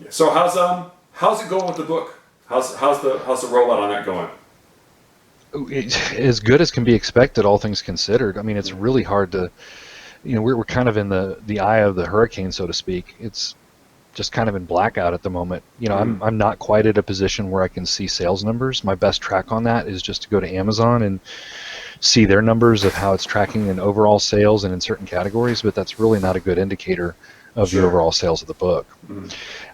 So how's it going with the book? How's the rollout on that going? As good as can be expected, all things considered. I mean, it's really hard to, we're kind of in the eye of the hurricane, so to speak. It's just kind of in blackout at the moment. I'm not quite at a position where I can see sales numbers. My best track on that is just to go to Amazon and see their numbers of how it's tracking in overall sales and in certain categories, but that's really not a good indicator of the overall sales of the book.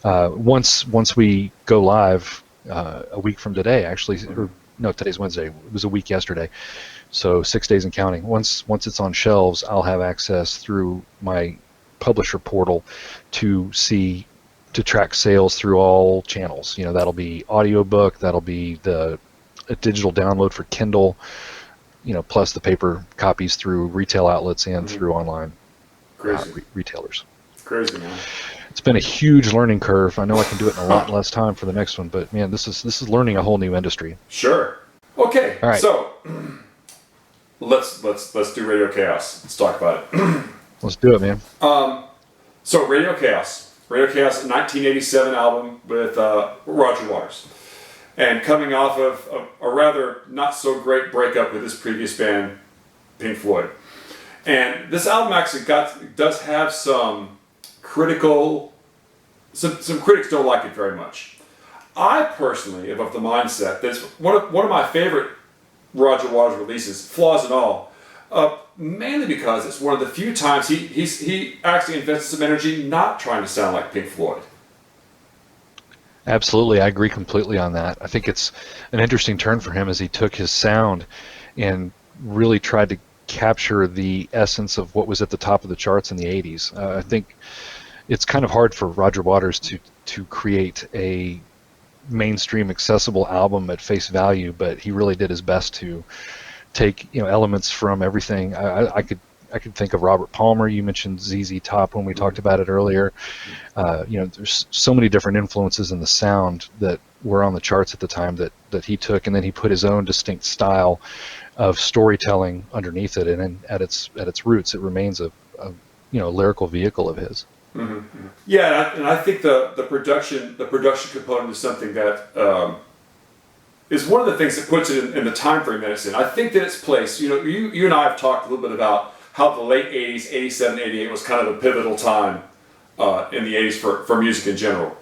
Once we go live a week from today, actually, or no, today's Wednesday. It was a week yesterday, so 6 days and counting. Once it's on shelves, I'll have access through my publisher portal to track sales through all channels. That'll be audiobook, that'll be a digital download for Kindle, plus the paper copies through retail outlets and through online retailers. Crazy, man. It's been a huge learning curve. I know I can do it in a lot less time for the next one, but man, this is learning a whole new industry. Sure. Okay. All right. So let's do Radio KAOS. Let's talk about it. Let's do it, man. So Radio KAOS, a 1987 album with Roger Waters, and coming off of a rather not so great breakup with his previous band, Pink Floyd. And this album actually does have some critical. Some critics don't like it very much. I personally am of the mindset that it's one of my favorite Roger Waters releases, flaws and all, mainly because it's one of the few times he actually invests some energy not trying to sound like Pink Floyd. Absolutely, I agree completely on that. I think it's an interesting turn for him as he took his sound and really tried to capture the essence of what was at the top of the charts in the 80s. I think it's kind of hard for Roger Waters to create a mainstream accessible album at face value, but he really did his best to take elements from everything. I could think of Robert Palmer. You mentioned ZZ Top when we talked about it earlier. There's so many different influences in the sound that were on the charts at the time that he took, and then he put his own distinct style of storytelling underneath it, and then at its roots, it remains a lyrical vehicle of his. Mm-hmm. Yeah, and I think the production component is something that is one of the things that puts it in the time frame that it's in. I think that its place. You and I have talked a little bit about how the late 80s, 87, 88 was kind of a pivotal time in the 80s for music in general.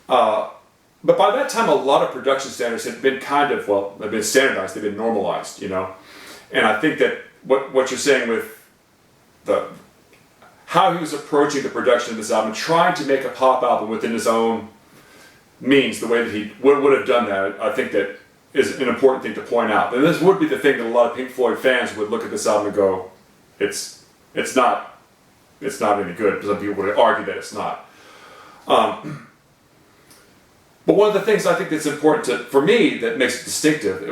But by that time, a lot of production standards had been they've been standardized, they've been normalized, And I think that what you're saying with how he was approaching the production of this album, trying to make a pop album within his own means, the way that he would have done that, I think that is an important thing to point out. And this would be the thing that a lot of Pink Floyd fans would look at this album and go, it's not any good. Some people would argue that it's not. But one of the things I think that's important for me that makes it distinctive,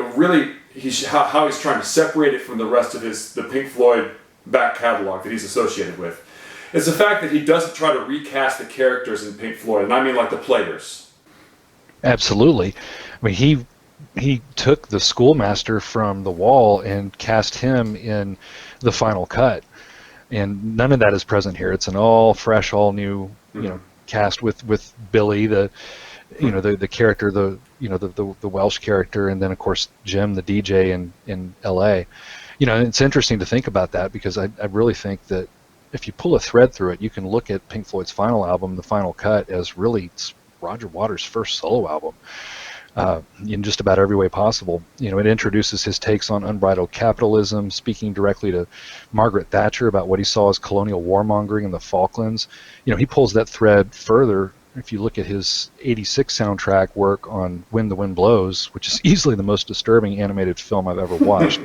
how he's trying to separate it from the rest of the Pink Floyd back catalog that he's associated with, is the fact that he doesn't try to recast the characters in Pink Floyd, and I mean like the players. Absolutely. I mean, he took the schoolmaster from The Wall and cast him in the final cut, and none of that is present here. It's an all fresh, all new, cast with Billy, the character, the Welsh character, and then of course Jim, the DJ in L.A. It's interesting to think about that, because I really think that if you pull a thread through it, you can look at Pink Floyd's final album, The Final Cut, as really Roger Waters' first solo album in just about every way possible. It introduces his takes on unbridled capitalism, speaking directly to Margaret Thatcher about what he saw as colonial warmongering in the Falklands. He pulls that thread further. If you look at his 86 soundtrack work on When the Wind Blows, which is easily the most disturbing animated film I've ever watched,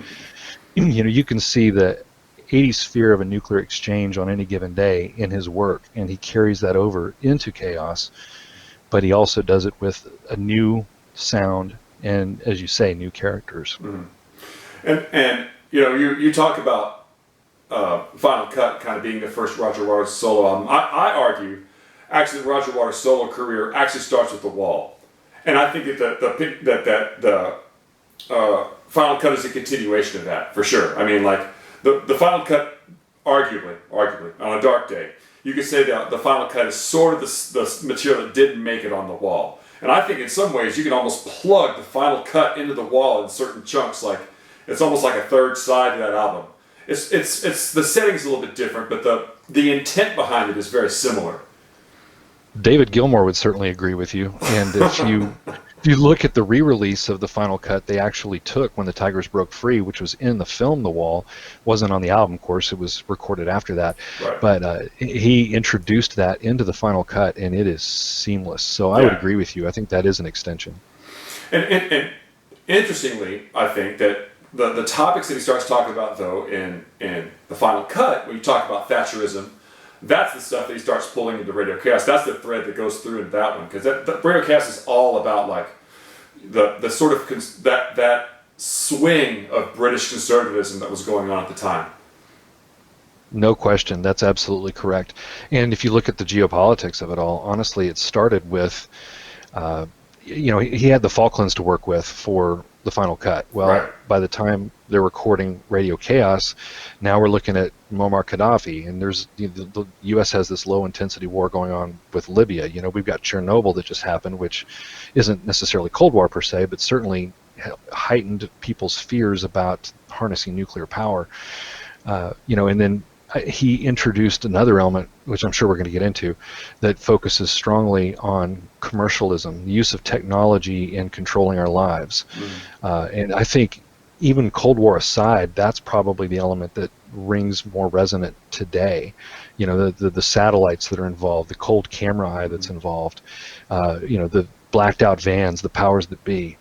you can see the 80s fear of a nuclear exchange on any given day in his work, and he carries that over into KAOS, but he also does it with a new sound and, as you say, new characters. And you talk about Final Cut kind of being the first Roger Waters solo album. I argue actually Roger Waters' solo career actually starts with The Wall, and I think that the Final Cut is a continuation of that for sure. I mean, like the Final Cut, arguably on a dark day, you could say that the final cut is sort of the material that didn't make it on the wall. And I think in some ways you can almost plug the final cut into the wall in certain chunks, like it's almost like a third side to that album. It's the setting's a little bit different, but the intent behind it is very similar. David Gilmour would certainly agree with you. And if you look at the re-release of the final cut they actually took when the Tigers broke free, which was in the film The Wall, wasn't on the album, of course, it was recorded after that. Right. But he introduced that into the final cut, and it is seamless. So I would agree with you. I think that is an extension. And interestingly, I think that the topics that he starts talking about, though, in the final cut, when you talk about Thatcherism, that's the stuff that he starts pulling into Radio KAOS. That's the thread that goes through into that one, because Radio KAOS is all about like the sort of that swing of British conservatism that was going on at the time. No question, that's absolutely correct. And if you look at the geopolitics of it all, honestly, it started with, he had the Falklands to work with for the final cut. Well, right. By the time they're recording Radio KAOS, now we're looking at Muammar Gaddafi, and there's the U.S. has this low-intensity war going on with Libya. We've got Chernobyl that just happened, which isn't necessarily Cold War per se, but certainly heightened people's fears about harnessing nuclear power. And then he introduced another element, which I'm sure we're going to get into, that focuses strongly on commercialism, the use of technology in controlling our lives. And I think even Cold War aside, that's probably the element that rings more resonant today. The satellites that are involved, the cold camera eye that's involved, the blacked out vans, the powers that be.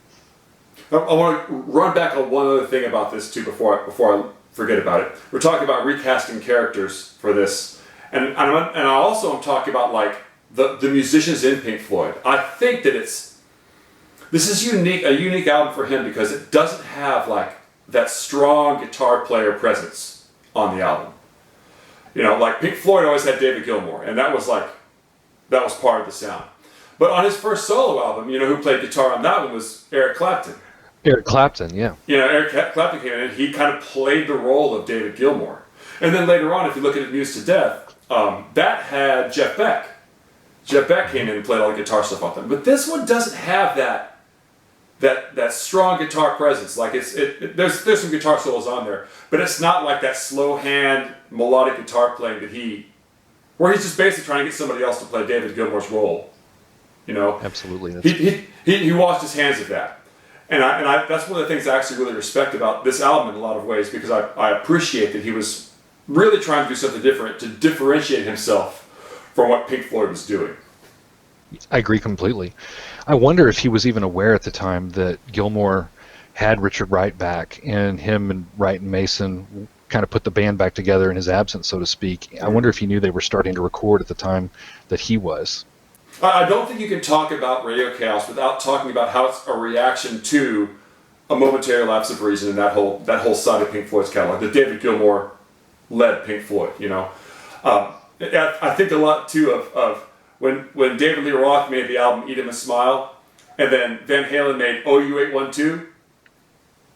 I want to run back on one other thing about this too before I forget about it. We're talking about recasting characters for this, and I also am talking about like the musicians in Pink Floyd. I think that this is a unique album for him because it doesn't have like that strong guitar player presence on the album. Like Pink Floyd always had David Gilmour, and that was part of the sound. But on his first solo album, who played guitar on that one was Eric Clapton. Eric Clapton, yeah. Eric Clapton came in and he kind of played the role of David Gilmour. And then later on, if you look at Amused to Death, that had Jeff Beck. Jeff Beck came in and played all the guitar stuff on them. But this one doesn't have that strong guitar presence. Like there's some guitar solos on there, but it's not like that slow hand melodic guitar playing where he's just basically trying to get somebody else to play David Gilmour's role. Absolutely. He washed his hands of that. And I that's one of the things I actually really respect about this album in a lot of ways, because I appreciate that he was really trying to do something different to differentiate himself from what Pink Floyd was doing. I agree completely. I wonder if he was even aware at the time that Gilmour had Richard Wright back, and him and Wright and Mason kind of put the band back together in his absence, so to speak. I wonder if he knew they were starting to record at the time that he was. I don't think you can talk about Radio KAOS without talking about how it's a reaction to a momentary lapse of reason in that whole side of Pink Floyd's catalog, the David Gilmour led Pink Floyd. I think a lot too of when David Lee Roth made the album Eat 'Em a Smile, and then Van Halen made OU812.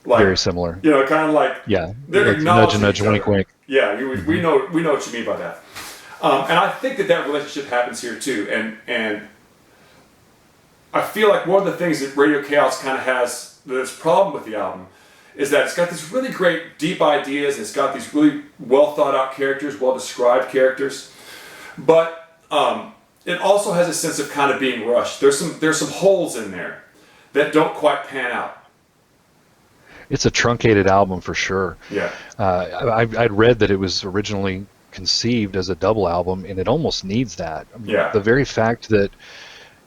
Very similar. Kind of like they're nudge, nudge, wink, wink. Yeah, we know what you mean by that. And I think that relationship happens here too, and I feel like one of the things that Radio KAOS kind of has this problem with the album is that it's got these really great deep ideas, it's got these really well thought out characters, well described characters, but it also has a sense of kind of being rushed. There's some holes in there that don't quite pan out. It's a truncated album for sure. Yeah. I'd read that it was originally conceived as a double album, and it almost needs that. Yeah. The very fact that,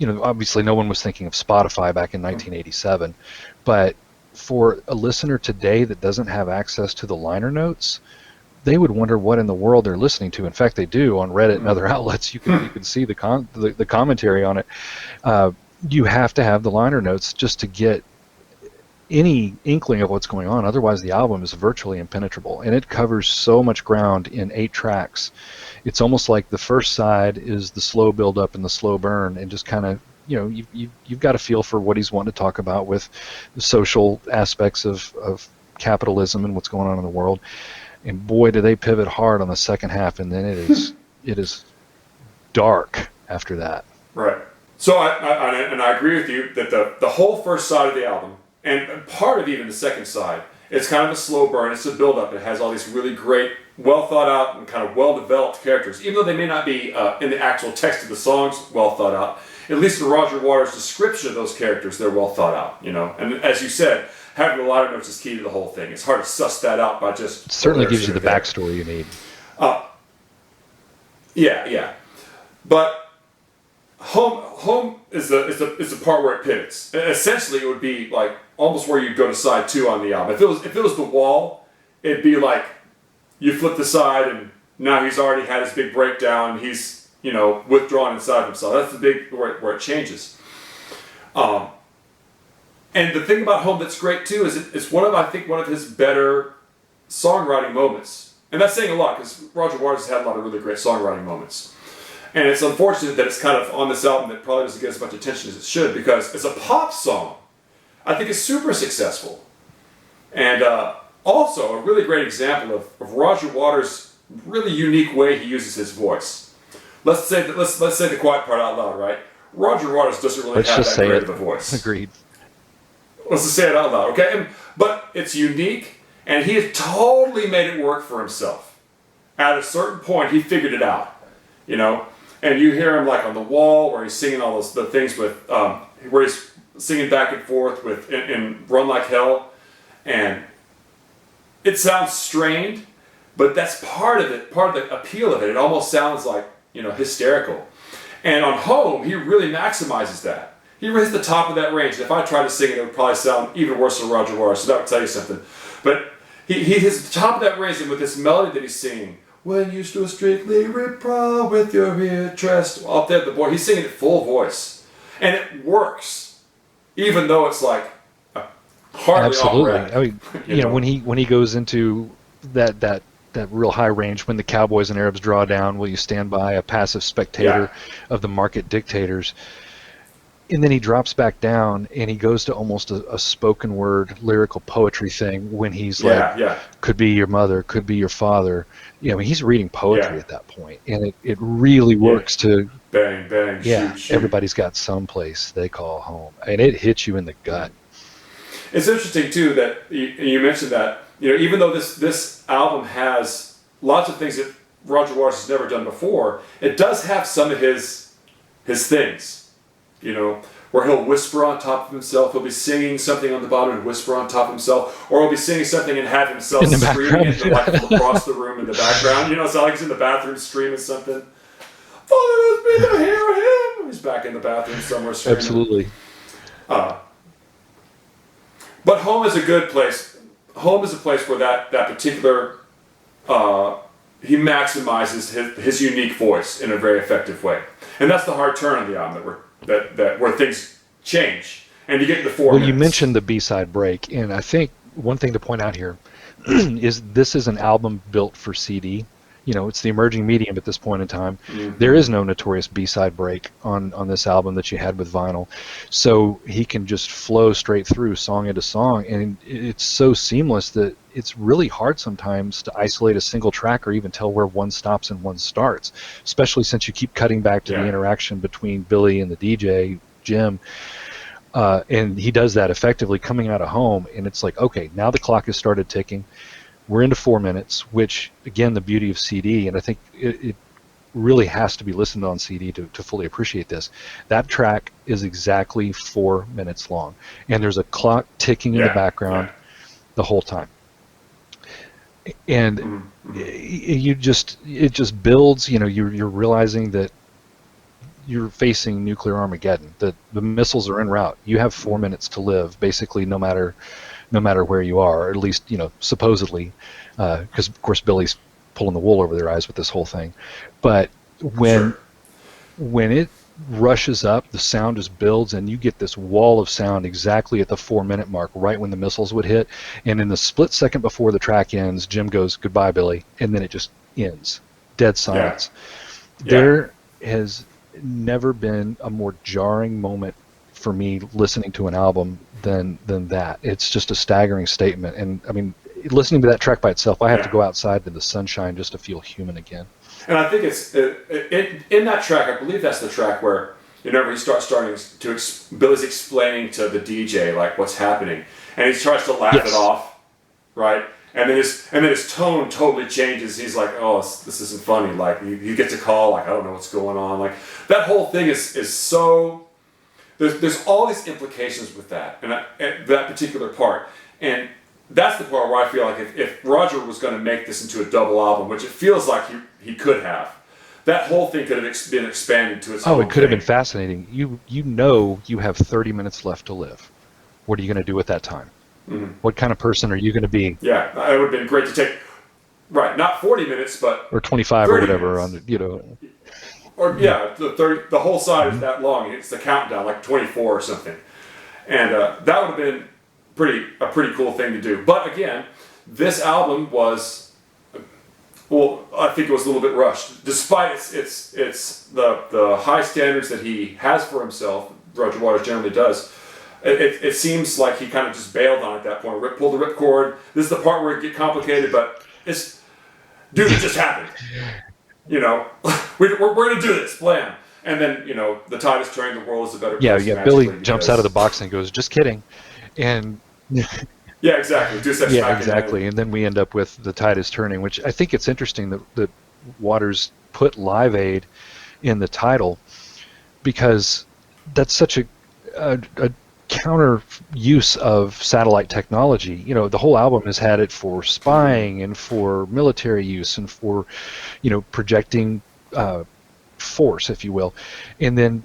obviously no one was thinking of Spotify back in 1987, but for a listener today that doesn't have access to the liner notes, they would wonder what in the world they're listening to. In fact, they do on Reddit and other outlets. You can see the commentary on it. You have to have the liner notes just to get any inkling of what's going on. Otherwise, the album is virtually impenetrable, and it covers so much ground in 8 tracks. It's almost like the first side is the slow build up and the slow burn, and just kind of, you've got a feel for what he's wanting to talk about with the social aspects of capitalism and what's going on in the world. And boy, do they pivot hard on the second half, and then it is dark after that. Right. So I agree with you that the whole first side of the album, and part of even the second side, it's kind of a slow burn. It's a build-up. It has all these really great, well-thought-out and kind of well-developed characters. Even though they may not be in the actual text of the songs well-thought-out, at least in Roger Waters' description of those characters, they're well-thought-out, you know. And as you said, having a lot of notes is key to the whole thing. It's hard to suss that out by just... It certainly gives you the backstory you need. Yeah. But Home is the part where it pivots. Essentially, it would be like almost where you'd go to side 2 on the album. If it was The Wall, it'd be like you flip the side and now he's already had his big breakdown. He's, you know, withdrawn inside himself. That's the big where it changes. And the thing about Home that's great too is it's one of his better songwriting moments. And that's saying a lot because Roger Waters has had a lot of really great songwriting moments. And it's unfortunate that it's kind of on this album that probably doesn't get as much attention as it should because it's a pop song. I think it's super successful. And also a really great example of Roger Waters' really unique way he uses his voice. Let's say the quiet part out loud, right? Roger Waters doesn't really have that great of a voice. Agreed. Let's just say it out loud, okay? But it's unique, and he has totally made it work for himself. At a certain point, he figured it out, you know? And you hear him like on The Wall, where he's singing all the things with, where he's singing back and forth with in Run Like Hell, and it sounds strained, but that's part of it, part of the appeal of it. It almost sounds like, you know, hysterical. And on Home, he really maximizes that. He raised the top of that range. And if I tried to sing it, it would probably sound even worse than Roger Waters, so that would tell you something. But he hits the top of that range, and with this melody that he's singing, when you stood strictly reproud with your ear tressed, up there, the boy, he's singing it full voice. And it works, even though it's like hardly absolutely. operatic. I mean, you know, when he goes into that real high range, when the Cowboys and Arabs draw down, will you stand by, a passive spectator of the market dictators? And then he drops back down and he goes to almost a spoken word lyrical poetry thing when he's could be your mother, could be your father. You know, he's reading poetry at that point, and it really works to bang, bang, shoot. Everybody's got some place they call home, and it hits you in the gut. It's interesting too that you mentioned that, you know, even though this album has lots of things that Roger Waters has never done before, it does have some of his things. You know, where he'll whisper on top of himself. He'll be singing something on the bottom and whisper on top of himself, or he'll be singing something and have himself screaming into, like, from across the room in the background. You know, it's not like he's in the bathroom screaming something. Father must be there, hear him. He's back in the bathroom somewhere screaming. Absolutely. But Home is a good place. Home is a place where that particular he maximizes his unique voice in a very effective way, and that's the hard turn on the album that where things change and you get into 4 minutes. Well, you mentioned the B-side break, and I think one thing to point out here is this is an album built for CD. You know, it's the emerging medium at this point in time. Mm-hmm. There is no notorious B-side break on this album that you had with vinyl. So he can just flow straight through song into song, and it's so seamless that it's really hard sometimes to isolate a single track or even tell where one stops and one starts, especially since you keep cutting back to the interaction between Billy and the DJ, Jim. And he does that effectively coming out of Home, and it's like, okay, now the clock has started ticking. We're into 4 minutes, which, again, the beauty of CD, and I think it really has to be listened on CD to fully appreciate this. That track is exactly 4 minutes long, and there's a clock ticking in the background the whole time. And it just builds, you know, you're realizing that you're facing nuclear Armageddon, that the missiles are en route. You have 4 minutes to live, basically, no matter where you are, or at least, you know, supposedly, because of course Billy's pulling the wool over their eyes with this whole thing. But when it rushes up, the sound just builds, and you get this wall of sound exactly at the 4 minute mark, right when the missiles would hit. And in the split second before the track ends, Jim goes, "Goodbye, Billy," and then it just ends. Dead silence. There has never been a more jarring moment for me listening to an album than that. It's just a staggering statement. And I mean, listening to that track by itself, I have to go outside to the sunshine just to feel human again. And I think it's in that track. I believe that's the track where whenever he starts Billy's explaining to the DJ like what's happening, and he tries to laugh it off, right? And then his tone totally changes. He's like, "Oh, this isn't funny." Like you get to call, like I don't know what's going on. Like that whole thing is so. There's all these implications with that and that particular part, and that's the part where I feel like if Roger was going to make this into a double album, which it feels like he could have, that whole thing could have been expanded to its own it could have been fascinating. You know you have 30 minutes left to live. What are you going to do with that time? Mm-hmm. What kind of person are you going to be? Yeah, it would have been great to take, not 40 minutes, but or 25 or whatever minutes. Or the whole side is that long. It's the countdown, like 24 or something, and that would have been a pretty cool thing to do. But again, this album was, I think it was a little bit rushed, despite it's the high standards that he has for himself. Roger Waters generally does. It seems like he kind of just bailed on it at that point. Pulled the ripcord. This is the part where it gets complicated, but it just happened. We're going to do this, blam. And then, the tide is turning, the world is a better place. Yeah, Billy jumps out of the box and goes, just kidding. And yeah, exactly. Exactly. And then we end up with the tide is turning, which I think it's interesting that Waters put Live Aid in the title because that's such a counter use of satellite technology. The whole album has had it for spying and for military use and for, projecting force, if you will. And then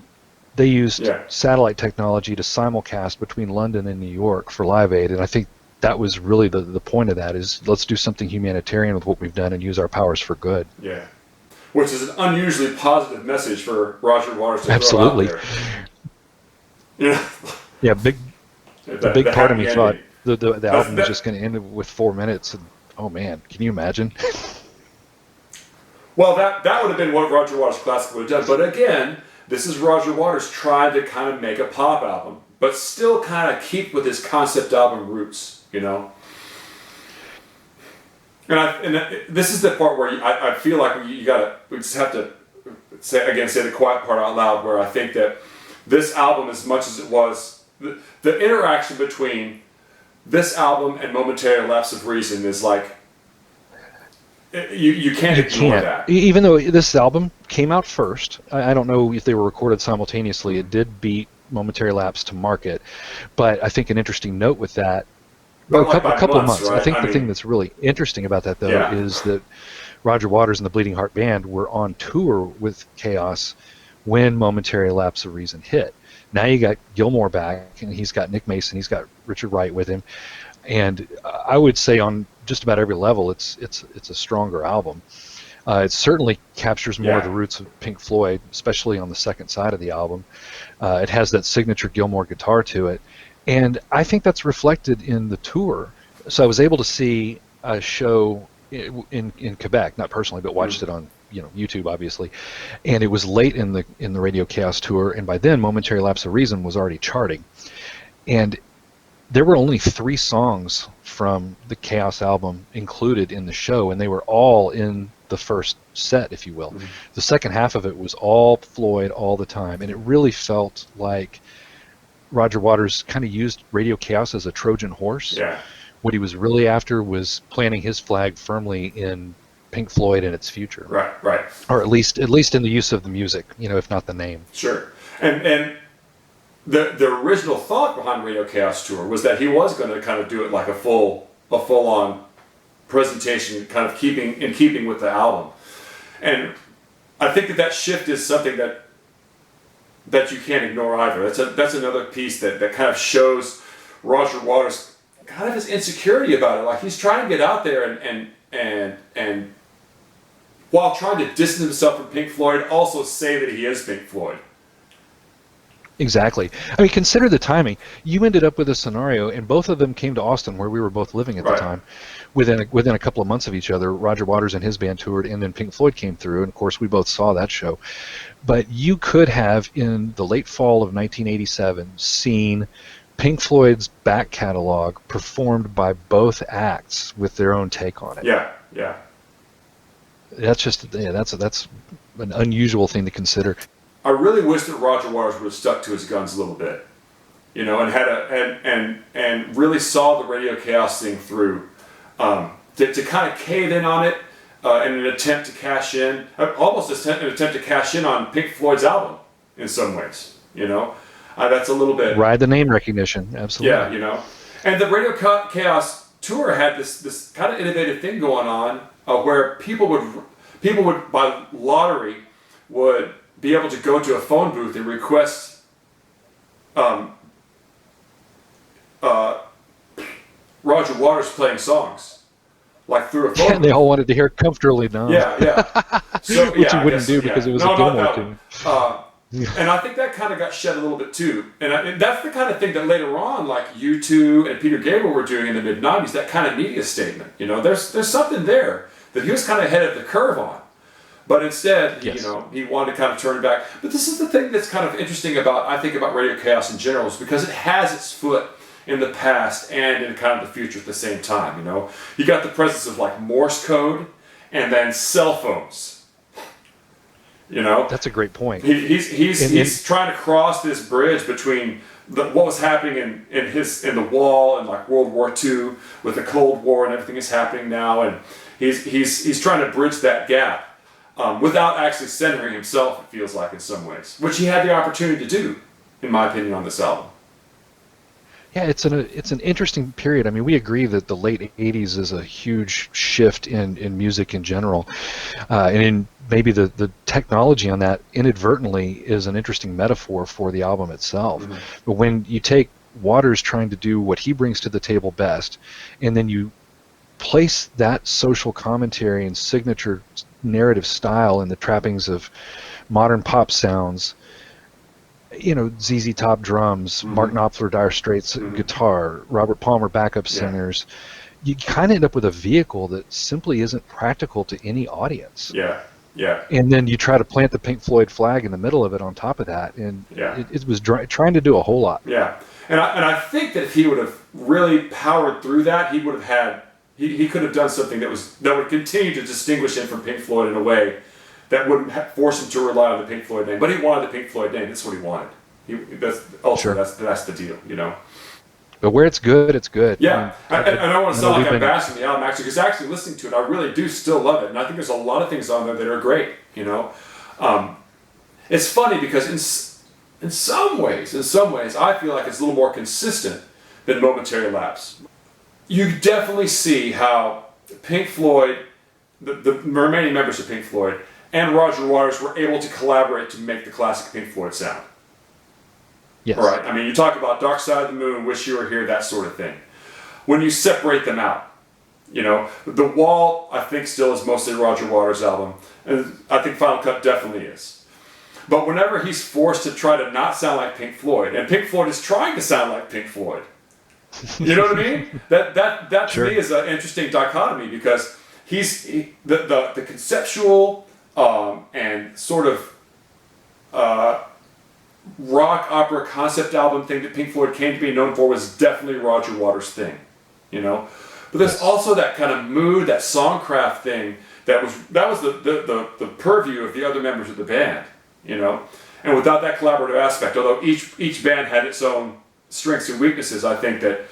they used satellite technology to simulcast between London and New York for Live Aid. And I think that was really the point of that is let's do something humanitarian with what we've done and use our powers for good. Yeah. Which is an unusually positive message for Roger Waters to Absolutely. throw out there. Yeah, the big part of me thought the album was just going to end with 4 minutes, and oh man, can you imagine? Well, that would have been what Roger Waters Classic would have done. But again, this is Roger Waters trying to kind of make a pop album, but still kind of keep with his concept album roots, And this is the part where I feel like we just have to say the quiet part out loud, where I think that this album, as much as it was. The interaction between this album and Momentary Lapse of Reason is like you can't ignore that. Even though this album came out first, I don't know if they were recorded simultaneously. It did beat Momentary Lapse to market, but I think an interesting note with that, a couple of months. Right? I think the thing that's really interesting about that though is that Roger Waters and the Bleeding Heart Band were on tour with KAOS when Momentary Lapse of Reason hit. Now you got Gilmour back, and he's got Nick Mason, he's got Richard Wright with him, and I would say on just about every level, it's a stronger album. It certainly captures more of the roots of Pink Floyd, especially on the second side of the album. It has that signature Gilmour guitar to it, and I think that's reflected in the tour. So I was able to see a show in Quebec, not personally, but watched it on YouTube, obviously, and it was late in the Radio KAOS tour, and by then Momentary Lapse of Reason was already charting, and there were only 3 songs from the KAOS album included in the show, and they were all in the first set, if you will. Mm-hmm. The second half of it was all Floyd all the time, and it really felt like Roger Waters kind of used Radio KAOS as a Trojan horse. Yeah. What he was really after was planting his flag firmly in Pink Floyd and its future. Right. Or at least in the use of the music, if not the name. Sure. And the original thought behind Radio KAOS tour was that he was going to kind of do it like a full on presentation, kind of keeping with the album. And I think that shift is something that you can't ignore either. That's another piece that kind of shows Roger Waters kind of his insecurity about it. Like he's trying to get out there and while trying to distance himself from Pink Floyd, also say that he is Pink Floyd. Exactly. I mean, consider the timing. You ended up with a scenario, and both of them came to Austin, where we were both living at the time. Within a couple of months of each other, Roger Waters and his band toured, and then Pink Floyd came through, and of course we both saw that show. But you could have, in the late fall of 1987, seen Pink Floyd's back catalog performed by both acts with their own take on it. Yeah. That's an unusual thing to consider. I really wish that Roger Waters would have stuck to his guns a little bit, and had and really saw the Radio KAOS thing through, to kind of cave in on it in an attempt to cash in, almost an attempt to cash in on Pink Floyd's album in some ways. That's a little bit Ride the name recognition, absolutely. Yeah, and the Radio KAOS tour had this kind of innovative thing going on where people would by lottery would be able to go to a phone booth and request Roger Waters playing songs, like through a phone booth. They all wanted to hear "Comfortably Numb." Yeah. So, Which you wouldn't do because it was a Gilmore tune. And I think that kind of got shed a little bit too. And that's the kind of thing that later on, like U2 and Peter Gabriel were doing in the mid-'90s, that kind of media statement. There's something there that he was kind of ahead of the curve on. But instead, yes. He wanted to kind of turn it back. But this is the thing that's kind of interesting about Radio KAOS in general, is because it has its foot in the past and in kind of the future at the same time. You got the presence of like Morse code and then cell phones. That's a great point. He's trying to cross this bridge between what was happening in the wall and like World War II with the Cold War and everything is happening now, and he's trying to bridge that gap without actually centering himself. It feels like in some ways, which he had the opportunity to do, in my opinion, on this album. Yeah, it's an interesting period. I mean, we agree that the late '80s is a huge shift in music in general, and in maybe the technology on that inadvertently is an interesting metaphor for the album itself. Mm-hmm. But when you take Waters trying to do what he brings to the table best, and then you place that social commentary and signature narrative style in the trappings of modern pop sounds, ZZ Top drums, mm-hmm. Mark Knopfler, Dire Straits mm-hmm. guitar, Robert Palmer backup singers, you kind of end up with a vehicle that simply isn't practical to any audience. Yeah. And then you try to plant the Pink Floyd flag in the middle of it on top of that, and it was trying to do a whole lot. Yeah, and I think that if he would have really powered through that, he would have had he could have done something that would continue to distinguish him from Pink Floyd in a way that wouldn't force him to rely on the Pink Floyd name. But he wanted the Pink Floyd name. That's what he wanted. That's the deal. But where it's good, it's good. Yeah, I don't want to sound like I'm bashing the album, actually, because actually listening to it, I really do still love it. And I think there's a lot of things on there that are great, It's funny because in some ways, I feel like it's a little more consistent than Momentary Lapse. You definitely see how Pink Floyd, the remaining members of Pink Floyd, and Roger Waters were able to collaborate to make the classic Pink Floyd sound. Yes. Right. I mean, you talk about Dark Side of the Moon, Wish You Were Here, that sort of thing. When you separate them out, The Wall, I think, still is mostly Roger Waters' album, and I think Final Cut definitely is. But whenever he's forced to try to not sound like Pink Floyd, and Pink Floyd is trying to sound like Pink Floyd, you know what I mean? That sure. To me is an interesting dichotomy, because the conceptual and sort of rock opera concept album thing that Pink Floyd came to be known for was definitely Roger Waters' thing, But there's also that kind of mood, that songcraft thing that was the purview of the other members of the band, And without that collaborative aspect, although each band had its own strengths and weaknesses, I think that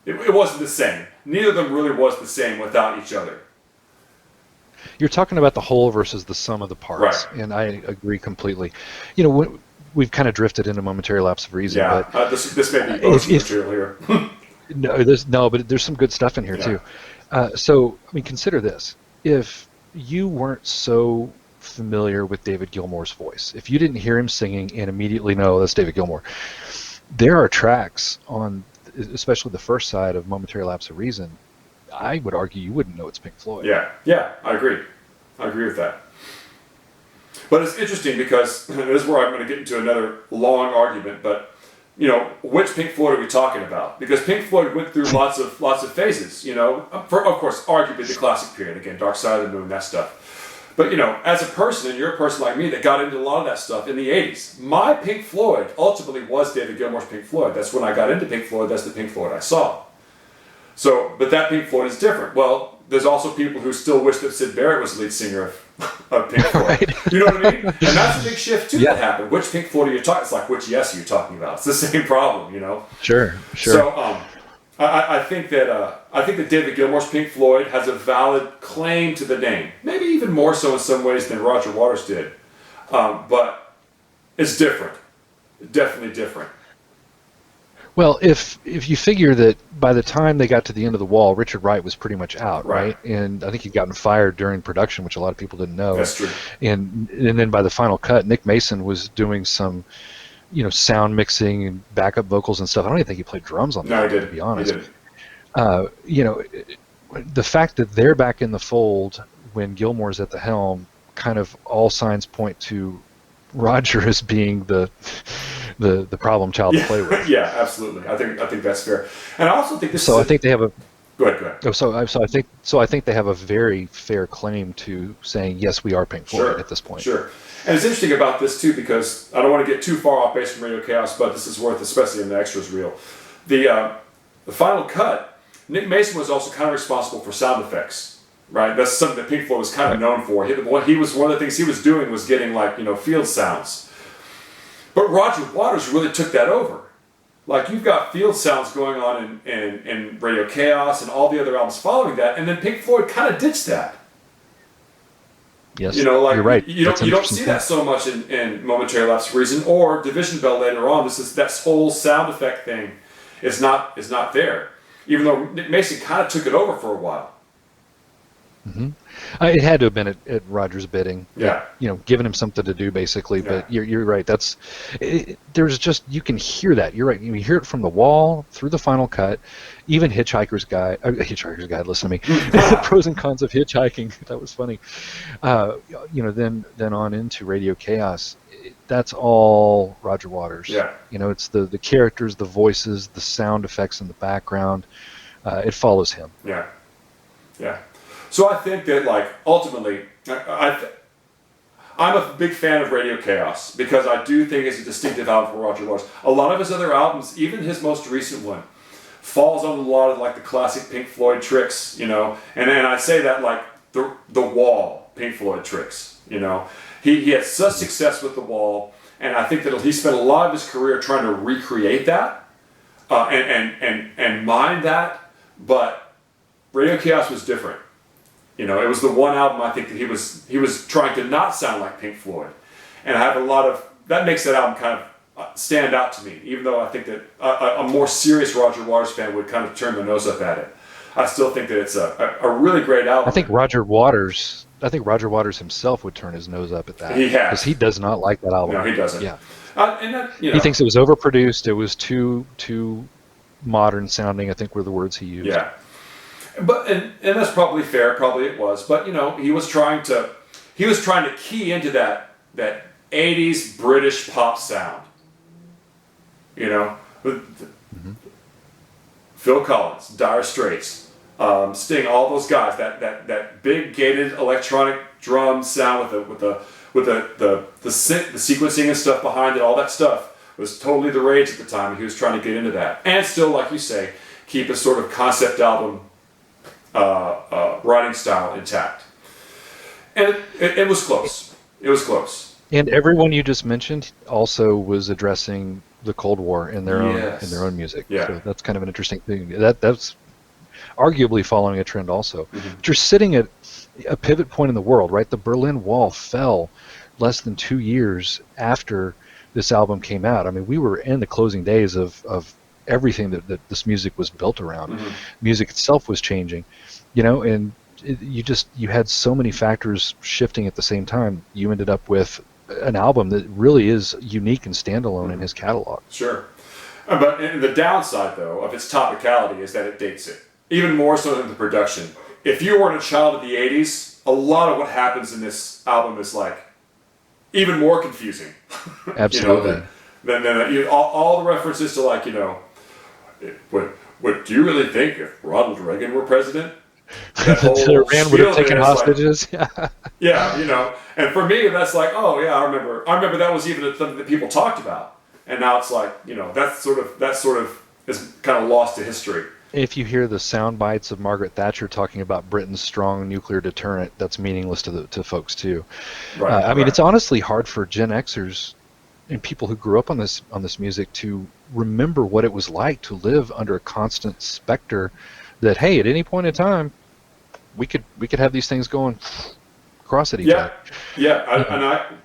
it wasn't the same. Neither of them really was the same without each other. You're talking about the whole versus the sum of the parts, right. And I agree completely. We've kind of drifted into Momentary Lapse of Reason. Yeah, but this may be ocean material here. No, but there's some good stuff in here too. So, consider this: if you weren't so familiar with David Gilmour's voice, if you didn't hear him singing and immediately know that's David Gilmour, there are tracks on, especially the first side of Momentary Lapse of Reason, I would argue you wouldn't know it's Pink Floyd. Yeah, I agree with that. But it's interesting because this is where I'm going to get into another long argument, but which Pink Floyd are we talking about? Because Pink Floyd went through lots of phases, for, of course, arguably the classic period, again, Dark Side of the Moon, that stuff. But, as a person, and you're a person like me that got into a lot of that stuff in the 80s, my Pink Floyd ultimately was David Gilmour's Pink Floyd. That's when I got into Pink Floyd. That's the Pink Floyd I saw. So, but that Pink Floyd is different. Well, there's also people who still wish that Syd Barrett was the lead singer of Pink Floyd. Right. You know what I mean? And that's a big shift too that happened. Which Pink Floyd are you talking? It's like which Yes are you talking about? It's the same problem, you know. Sure. So I think that David Gilmour's Pink Floyd has a valid claim to the name. Maybe even more so in some ways than Roger Waters did. But it's different. Definitely different. Well, if you figure that by the time they got to the end of the wall, Richard Wright was pretty much out, right? And I think he'd gotten fired during production, which a lot of people didn't know. That's true. And then by the final cut, Nick Mason was doing some, sound mixing and backup vocals and stuff. I don't even think he played drums on that, to be honest. He didn't. The fact that they're back in the fold when Gilmour's at the helm, kind of all signs point to Roger as being the problem child to play with. Yeah, absolutely. I think that's fair. And I also think this. So I think they have a. Go ahead. Oh, so I think they have a very fair claim to saying yes, we are Pink Floyd at this point. Sure. And it's interesting about this too because I don't want to get too far off base from Radio KAOS, but this is worth, especially in the extras reel. The final cut, Nick Mason was also kind of responsible for sound effects. Right, that's something that Pink Floyd was kind of known for. He was one of the things he was doing was getting field sounds. But Roger Waters really took that over. Like you've got field sounds going on in Radio KAOS and all the other albums following that, and then Pink Floyd kind of ditched that. Yes, you're right. You don't see that so much in Momentary Lapse of Reason or Division Bell later on. That whole sound effect thing is not there. Even though Nick Mason kind of took it over for a while. Mm-hmm. It had to have been at Roger's bidding. Yeah. Giving him something to do, basically. But you're right. There's just, you can hear that. You're right. You hear it from the wall, through the final cut, even Hitchhiker's Guide, listen to me. The pros and cons of hitchhiking. That was funny. Then on into Radio KAOS. That's all Roger Waters. Yeah. It's the characters, the voices, the sound effects in the background. It follows him. Yeah. Yeah. So I think that, ultimately, I'm a big fan of Radio KAOS because I do think it's a distinctive album for Roger Waters. A lot of his other albums, even his most recent one, falls on a lot of the classic Pink Floyd tricks, and I say that the Wall Pink Floyd tricks, He had such success with The Wall, and I think that he spent a lot of his career trying to recreate that and mine that, but Radio KAOS was different. It was the one album I think that he was trying to not sound like Pink Floyd, and I have a lot of that makes that album kind of stand out to me. Even though I think that a more serious Roger Waters fan would kind of turn their nose up at it, I still think that it's a really great album. I think Roger Waters himself would turn his nose up at that. He has, because he does not like that album. No, he doesn't. Yeah, he thinks it was overproduced. It was too modern sounding, I think were the words he used. Yeah. But and that's probably fair, probably it was. But he was trying to key into that 80s British pop sound. Phil Collins, Dire Straits, Sting, all those guys, that big gated electronic drum sound with the sequencing and stuff behind it, all that stuff was totally the rage at the time, and he was trying to get into that. And still, like you say, keep a sort of concept album writing style intact. And it was close. It was close. And everyone you just mentioned also was addressing the Cold War in their own music. Yeah. So that's kind of an interesting thing. That's arguably following a trend also. Mm-hmm. But you're sitting at a pivot point in the world, right? The Berlin Wall fell less than 2 years after this album came out. I mean, we were in the closing days of everything that this music was built around. Mm-hmm. Music itself was changing, and you had so many factors shifting at the same time. You ended up with an album that really is unique and standalone in his catalog. Sure. But the downside, though, of its topicality is that it dates it. Even more so than the production. If you weren't a child of the 80s, a lot of what happens in this album is even more confusing. Absolutely. Than all the references to what do you really think if Ronald Reagan were president? That Iran would have taken hostages. Yeah, and for me that's I remember that was even something that people talked about, and now it's that sort of is kind of lost to history. if you hear the sound bites of Margaret Thatcher talking about Britain's strong nuclear deterrent, that's meaningless to folks too. Right, I mean, right. it's honestly hard for Gen Xers and people who grew up on this music to remember what it was like to live under a constant specter that, hey, at any point in time we could have these things going across at each Yeah, other. yeah, Um,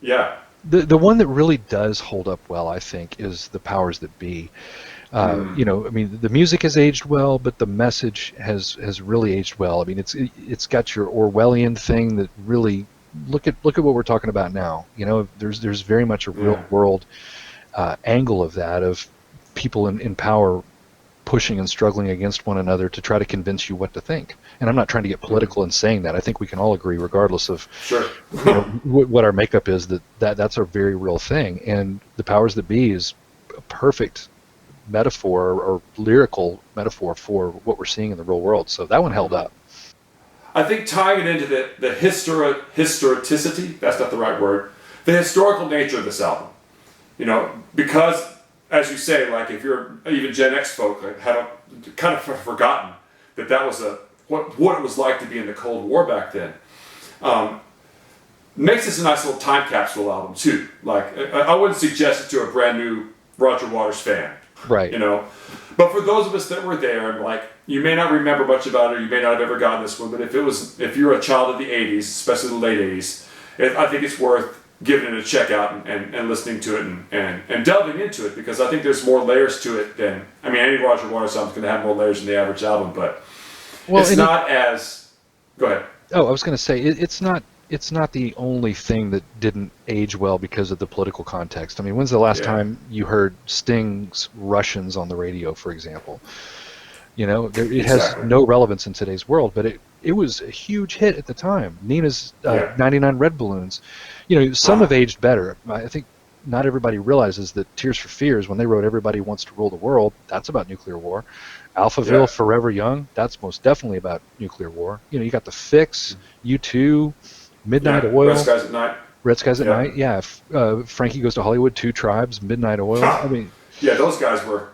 yeah, the one that really does hold up well, I think, is the powers that be. I mean, the music has aged well, but the message has really aged well. I mean, it's got your Orwellian thing that really look at what we're talking about now. There's very much a real yeah. world angle of that, of people in power pushing and struggling against one another to try to convince you what to think. And I'm not trying to get political in saying that. I think we can all agree, regardless of Sure. what our makeup is, that's a very real thing. And the powers that be is a perfect metaphor or lyrical metaphor for what we're seeing in the real world. So that one held up. I think tying it into the historicity, that's not the right word, the historical nature of this album. Because, as you say, like if you're even Gen X folk, like, had kind of forgotten that was what it was like to be in the Cold War back then. Makes this a nice little time capsule album too. Like I wouldn't suggest it to a brand new Roger Waters fan. Right. But for those of us that were there, like, you may not remember much about it, or you may not have ever gotten this one, but if you're a child of the 80s, especially the late 80s, I think it's worth giving it a check out and listening to it and delving into it, because I think there's more layers to it than, I mean, any Roger Waters album is going to have more layers than the average album, but it's not as, go ahead. Oh, I was going to say, it's not the only thing that didn't age well because of the political context. I mean, when's the last time you heard Sting's Russians on the radio, for example? It has no relevance in today's world, but it was a huge hit at the time. Nina's 99 Red Balloons. Some have aged better. I think not everybody realizes that Tears for Fears, when they wrote Everybody Wants to Rule the World, that's about nuclear war. Alphaville, Forever Young, that's most definitely about nuclear war. You got The Fix, U2, Midnight Oil. Red Skies at Night. Yeah. Frankie Goes to Hollywood, Two Tribes, Midnight Oil. I mean, yeah, those guys were.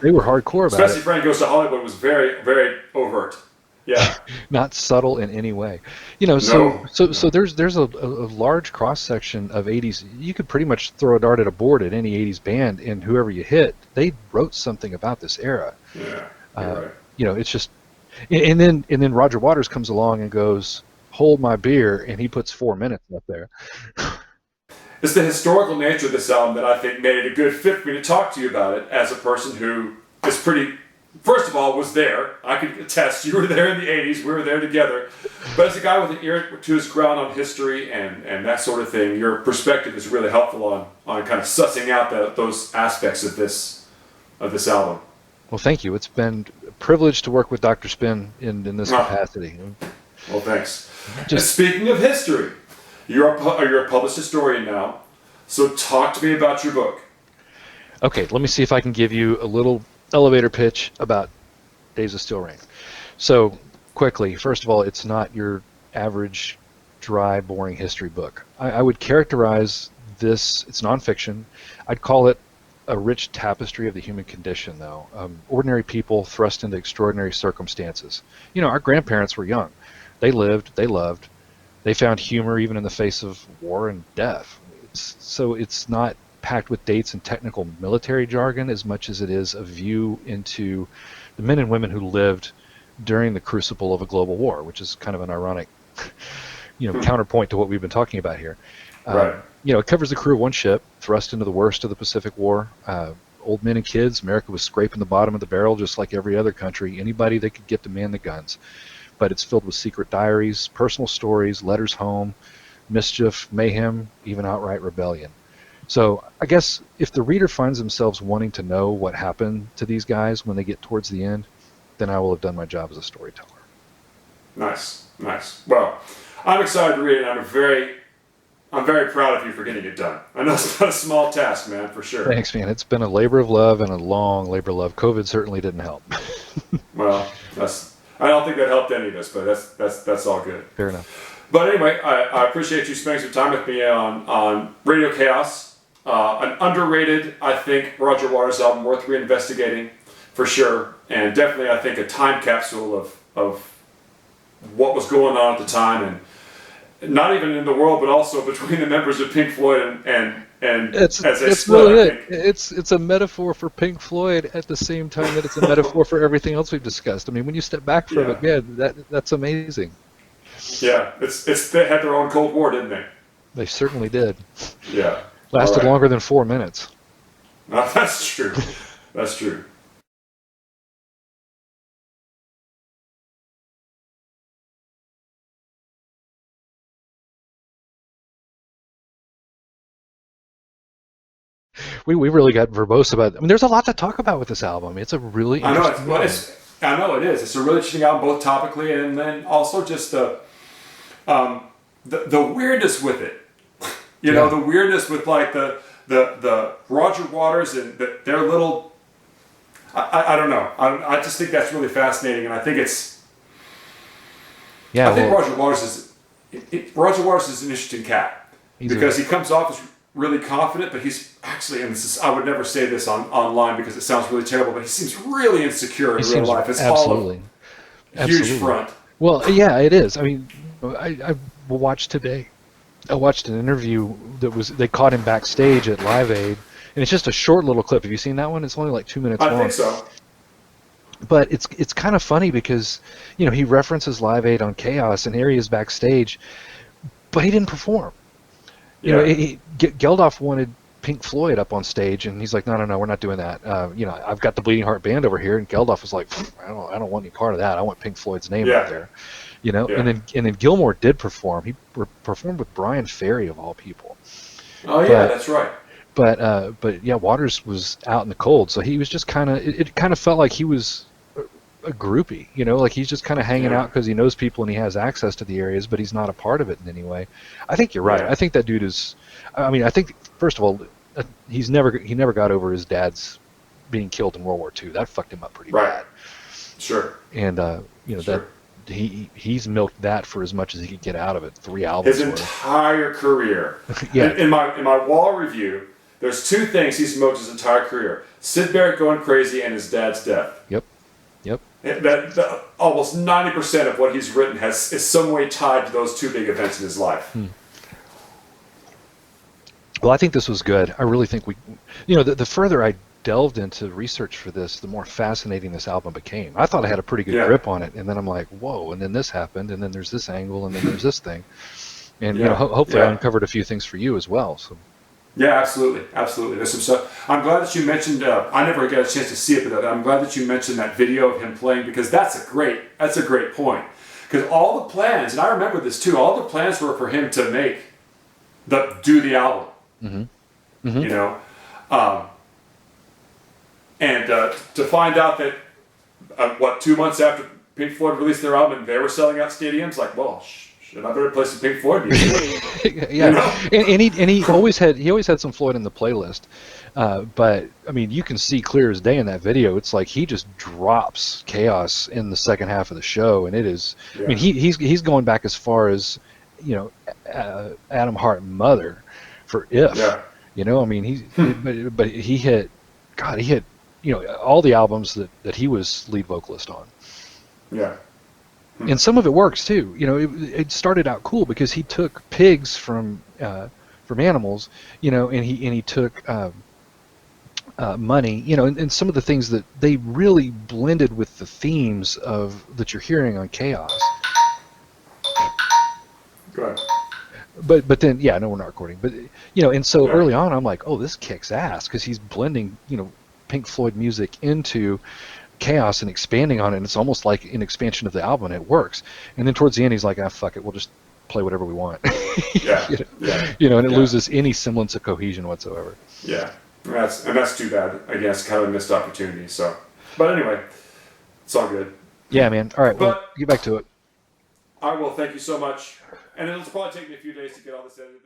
They were hardcore about Especially Frankie Goes to Hollywood was very, very overt. Yeah. Not subtle in any way. So there's a large cross section of 80s. You could pretty much throw a dart at a board at any 80s band, and whoever you hit, they wrote something about this era. Yeah. Right. It's just, and then Roger Waters comes along and goes, "Hold my beer," and he puts 4 minutes up there. It's the historical nature of this album that I think made it a good fit for me to talk to you about it as a person who is first of all, was there. I could attest, you were there in the 80s, we were there together. But as a guy with an ear to his ground on history and that sort of thing, your perspective is really helpful on kind of sussing out those aspects of this album. Well, thank you. It's been a privilege to work with Dr. Spin in this capacity. Well, thanks. Speaking of history, you're a published historian now, so talk to me about your book. Okay, let me see if I can give you a little elevator pitch about Days of Steel Rain. So, quickly, first of all, it's not your average dry, boring history book. I would characterize this, it's nonfiction, I'd call it a rich tapestry of the human condition, though. Ordinary people thrust into extraordinary circumstances. Our grandparents were young. They lived, they loved, they found humor even in the face of war and death. It's not packed with dates and technical military jargon as much as it is a view into the men and women who lived during the crucible of a global war, which is kind of an ironic counterpoint to what we've been talking about here. Right. It covers the crew of one ship thrust into the worst of the Pacific War. Old men and kids. America was scraping the bottom of the barrel just like every other country. Anybody they could get to man the guns. But it's filled with secret diaries, personal stories, letters home, mischief, mayhem, even outright rebellion. So I guess if the reader finds themselves wanting to know what happened to these guys when they get towards the end, then I will have done my job as a storyteller. Nice. Well, I'm excited to read it. I'm very proud of you for getting it done. I know it's not a small task, man, for sure. Thanks, man. It's been a labor of love and a long labor of love. COVID certainly didn't help. Well, I don't think that helped any of us, but that's all good. Fair enough. But anyway, I appreciate you spending some time with me on Radio KAOS. An underrated, I think, Roger Waters album worth reinvestigating. for sure, and definitely I think a time capsule of what was going on at the time, and not even in the world, but also between the members of Pink Floyd and It's as they it's split. really I it. It's a metaphor for Pink Floyd at the same time that it's a metaphor for everything else we've discussed. I mean, when you step back from it, man, that's amazing. Yeah, it's they had their own Cold War, didn't they? They certainly did. Yeah, Lasted all right. longer than 4 minutes. No, that's true. That's true. We really got verbose about it. I mean, there's a lot to talk about with this album. It's a really I know interesting album. I know it is. It's a really interesting album, both topically and then also just the weirdness with it. You know, the weirdness with like the Roger Waters and their little. I don't know. I just think that's really fascinating, and I think it's. Yeah, I think Roger Waters is an interesting cat because he comes off as really confident, but he's actually, and this is, I would never say this online because it sounds really terrible, but he seems really insecure in real life. It's absolutely huge front. Well, yeah, it is. I mean, I watched today. I watched an interview they caught him backstage at Live Aid, and it's just a short little clip. Have you seen that one? It's only like 2 minutes long. I think so. But it's kind of funny because, you know, he references Live Aid on KAOS, and here he is backstage, but he didn't perform. You know, Geldof wanted Pink Floyd up on stage, and he's like, no, we're not doing that. You know, I've got the Bleeding Heart Band over here, and Geldof was like, I don't want any part of that. I want Pink Floyd's name out there. You know, and then Gilmour did perform. He performed with Brian Ferry of all people. Oh yeah, that's right. But yeah, Waters was out in the cold, so he was just kind of. It kind of felt like he was a groupie, you know, like he's just kind of hanging out because he knows people and he has access to the areas, but he's not a part of it in any way. I think you're right. I think that dude is. I mean, I think first of all, he never got over his dad's being killed in World War II. That fucked him up pretty bad. Sure. And you know that he's milked that for as much as he could get out of it. 3 albums. His entire career. Yeah. In my wall review, there's 2 things he's milked his entire career: Syd Barrett going crazy and his dad's death. Yep. That almost 90% of what he's written is some way tied to those 2 big events in his life. Well, I think this was good. I really think the further I delved into research for this, the more fascinating this album became. I thought I had a pretty good grip on it, and then I'm like, whoa, and then this happened, and then there's this angle, and then there's this thing. And you know, hopefully I uncovered a few things for you as well. So. Yeah, absolutely. There's some stuff. I'm glad that you mentioned. I never got a chance to see it, but I'm glad that you mentioned that video of him playing because that's a great point. Because all the plans, and I remember this too. All the plans were for him to do the album. Mm-hmm. Mm-hmm. You know, and to find out that 2 months after Pink Floyd released their album, and they were selling out stadiums. Like, well. I better play some Pink Floyd music. Yeah, you know? and he always had some Floyd in the playlist, but I mean you can see clear as day in that video. It's like he just drops KAOS in the second half of the show, and it is. Yeah. I mean he's going back as far as, you know, Adam Hart Mother for If. Yeah. You know, I mean but he hit, you know, all the albums that he was lead vocalist on. Yeah. And some of it works too. You know, it started out cool because he took pigs from animals, you know, and he took money, you know, and some of the things that they really blended with the themes that you're hearing on KAOS. Go ahead. But then no, we're not recording. But you know, and so early on, I'm like, oh, this kicks ass because he's blending, you know, Pink Floyd music into KAOS and expanding on it, and it's almost like an expansion of the album, and it works. And then towards the end he's like, fuck it, we'll just play whatever we want. You know, and it loses any semblance of cohesion whatsoever. And that's too bad. I guess kind of a missed opportunity. So, but anyway, it's all good. Yeah, man. All right, well, get back to it. I will. Thank you so much. And it'll probably take me a few days to get all this edited.